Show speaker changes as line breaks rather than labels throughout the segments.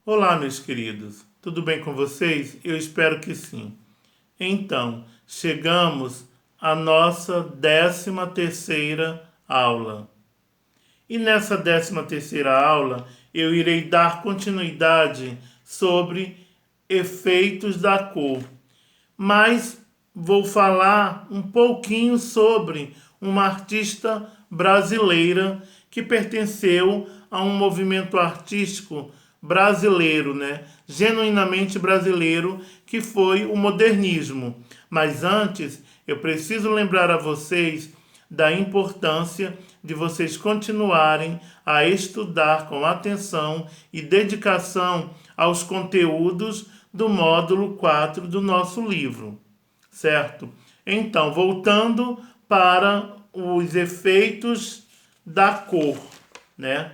Olá, meus queridos. Tudo bem com vocês? Eu espero que sim. Então, chegamos à nossa 13ª aula. E nessa 13ª aula, eu irei dar continuidade sobre efeitos da cor. Mas vou falar um pouquinho sobre uma artista brasileira que pertenceu a um movimento artístico brasileiro, né? Genuinamente brasileiro, que foi o modernismo. Mas antes, eu preciso lembrar a vocês da importância de vocês continuarem a estudar com atenção e dedicação aos conteúdos do módulo 4 do nosso livro, certo? Então, voltando para os efeitos da cor, né?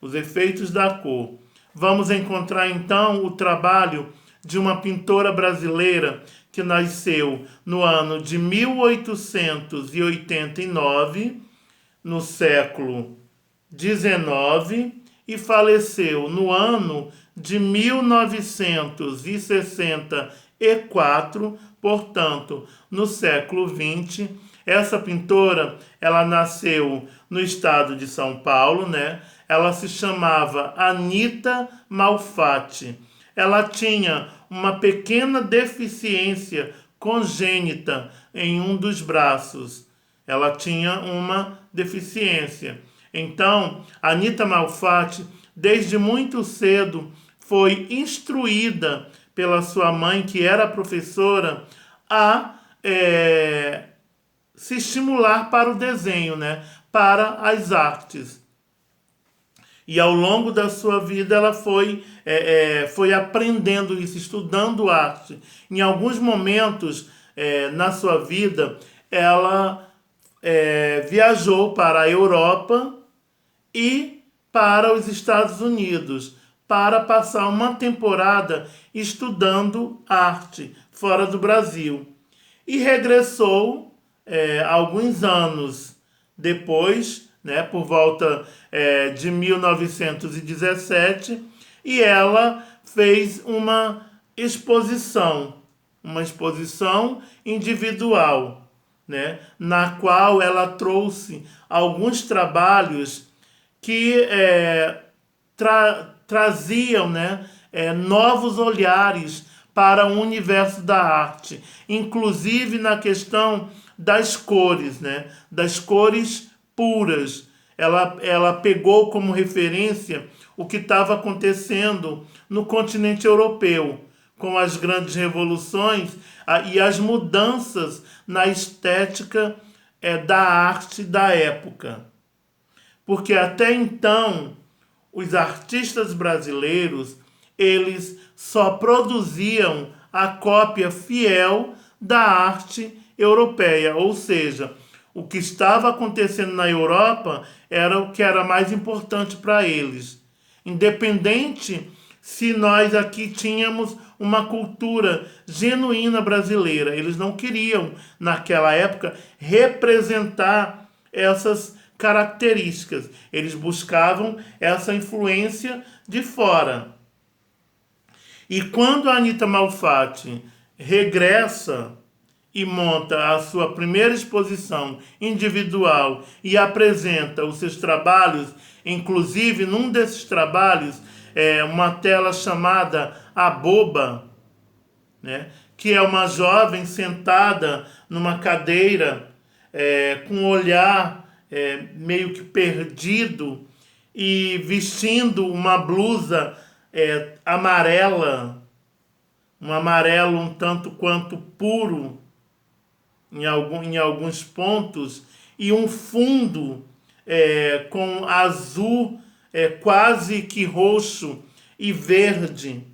Os efeitos da cor. Vamos encontrar então o trabalho de uma pintora brasileira que nasceu no ano de 1889, no século XIX, e faleceu no ano de 1964, portanto, no século XX. Essa pintora, ela nasceu no estado de São Paulo, né? Ela se chamava Anita Malfatti. Ela tinha uma pequena deficiência congênita em um dos braços. Ela tinha uma deficiência. Então, Anita Malfatti, desde muito cedo, foi instruída pela sua mãe, que era professora, a se estimular para o desenho, né? Para as artes. E ao longo da sua vida ela foi aprendendo isso, estudando arte. Em alguns momentos na sua vida, ela viajou para a Europa e para os Estados Unidos para passar uma temporada estudando arte fora do Brasil. E regressou alguns anos depois, né, por volta de 1917, e ela fez uma exposição individual, né, na qual ela trouxe alguns trabalhos que traziam, né, novos olhares para o universo da arte, inclusive na questão das cores, né, das cores puras. Ela pegou como referência o que estava acontecendo no continente europeu, com as grandes revoluções e as mudanças na estética da arte da época. Porque até então, os artistas brasileiros, eles só produziam a cópia fiel da arte europeia, ou seja, o que estava acontecendo na Europa era o que era mais importante para eles. Independente se nós aqui tínhamos uma cultura genuína brasileira, eles não queriam, naquela época, representar essas características. Eles buscavam essa influência de fora. E quando a Anita Malfatti regressa e monta a sua primeira exposição individual e apresenta os seus trabalhos, inclusive num desses trabalhos, uma tela chamada A Boba, né? Que é uma jovem sentada numa cadeira com um olhar meio que perdido e vestindo uma blusa amarela, um amarelo um tanto quanto puro em alguns pontos, e um fundo com azul quase que roxo e verde.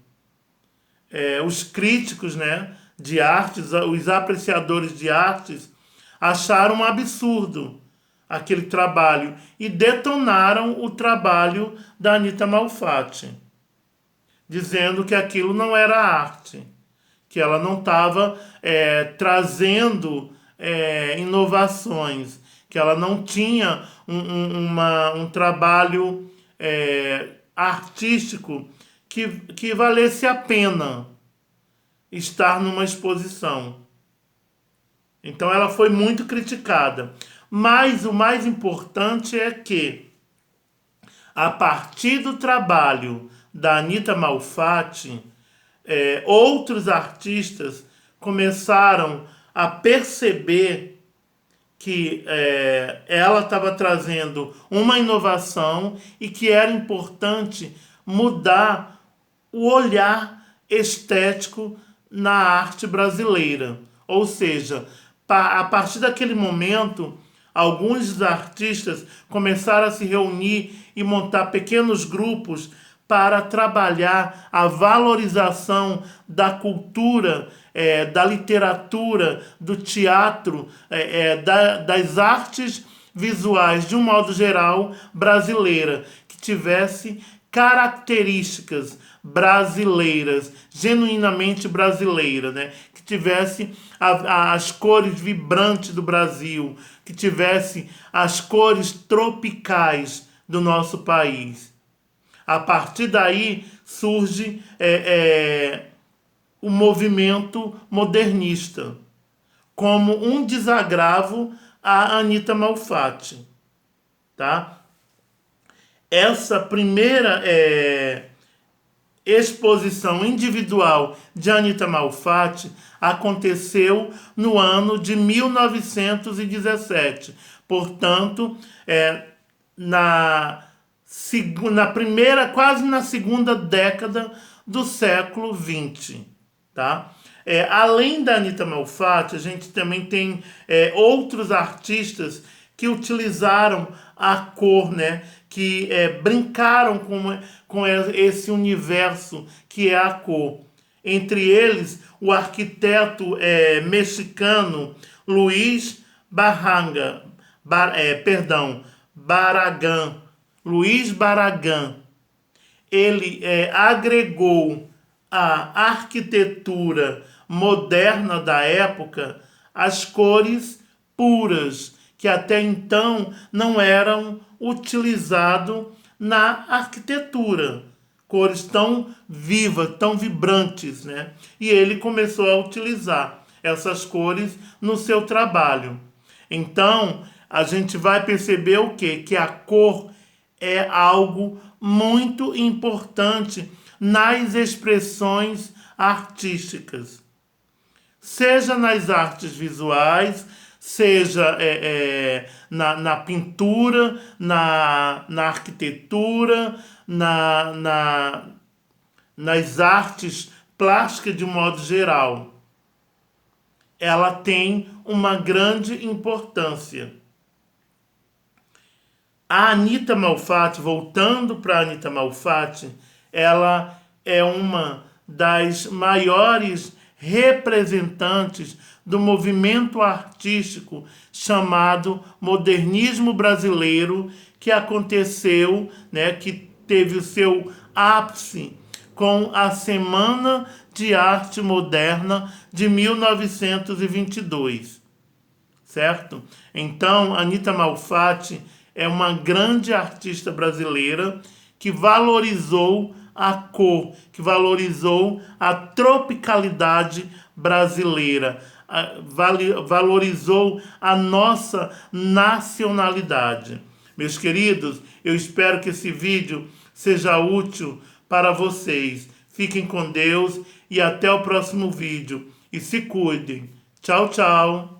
Os críticos, né, de artes, os apreciadores de artes, acharam um absurdo aquele trabalho e detonaram o trabalho da Anita Malfatti, dizendo que aquilo não era arte, que ela não estava trazendo inovações, que ela não tinha um trabalho artístico que valesse a pena estar numa exposição. Então ela foi muito criticada. Mas o mais importante é que, a partir do trabalho da Anita Malfatti, outros artistas começaram a perceber que ela estava trazendo uma inovação e que era importante mudar o olhar estético na arte brasileira. Ou seja, a partir daquele momento, alguns dos artistas começaram a se reunir e montar pequenos grupos para trabalhar a valorização da cultura, da literatura, do teatro, das artes visuais, de um modo geral, brasileira, que tivesse características brasileiras, genuinamente brasileiras, né? Que tivesse as cores vibrantes do Brasil, que tivesse as cores tropicais do nosso país. A partir daí surge o movimento modernista, como um desagravo a Anita Malfatti, tá? Essa primeira exposição individual de Anita Malfatti aconteceu no ano de 1917. Portanto, na primeira, quase na segunda década do século XX, tá? Além da Anita Malfatti, a gente também tem outros artistas que utilizaram a cor, né? Que brincaram com esse universo que é a cor. Entre eles, o arquiteto mexicano Luiz Barragán. Luiz Barragán. Ele agregou à arquitetura moderna da época as cores puras, que até então não eram utilizadas na arquitetura. Cores tão vivas, tão vibrantes, né? E ele começou a utilizar essas cores no seu trabalho. Então, a gente vai perceber o quê? Que a cor é algo muito importante nas expressões artísticas. Seja nas artes visuais, seja na pintura, na arquitetura, nas artes plásticas de modo geral. Ela tem uma grande importância. A Anita Malfatti, voltando para a Anita Malfatti, ela é uma das maiores representantes do movimento artístico chamado modernismo brasileiro, que aconteceu, né, que teve o seu ápice com a Semana de Arte Moderna de 1922, certo? Então, Anita Malfatti é uma grande artista brasileira que valorizou a cor, que valorizou a tropicalidade brasileira, valorizou a nossa nacionalidade. Meus queridos, eu espero que esse vídeo seja útil para vocês. Fiquem com Deus e até o próximo vídeo. E se cuidem. Tchau, tchau.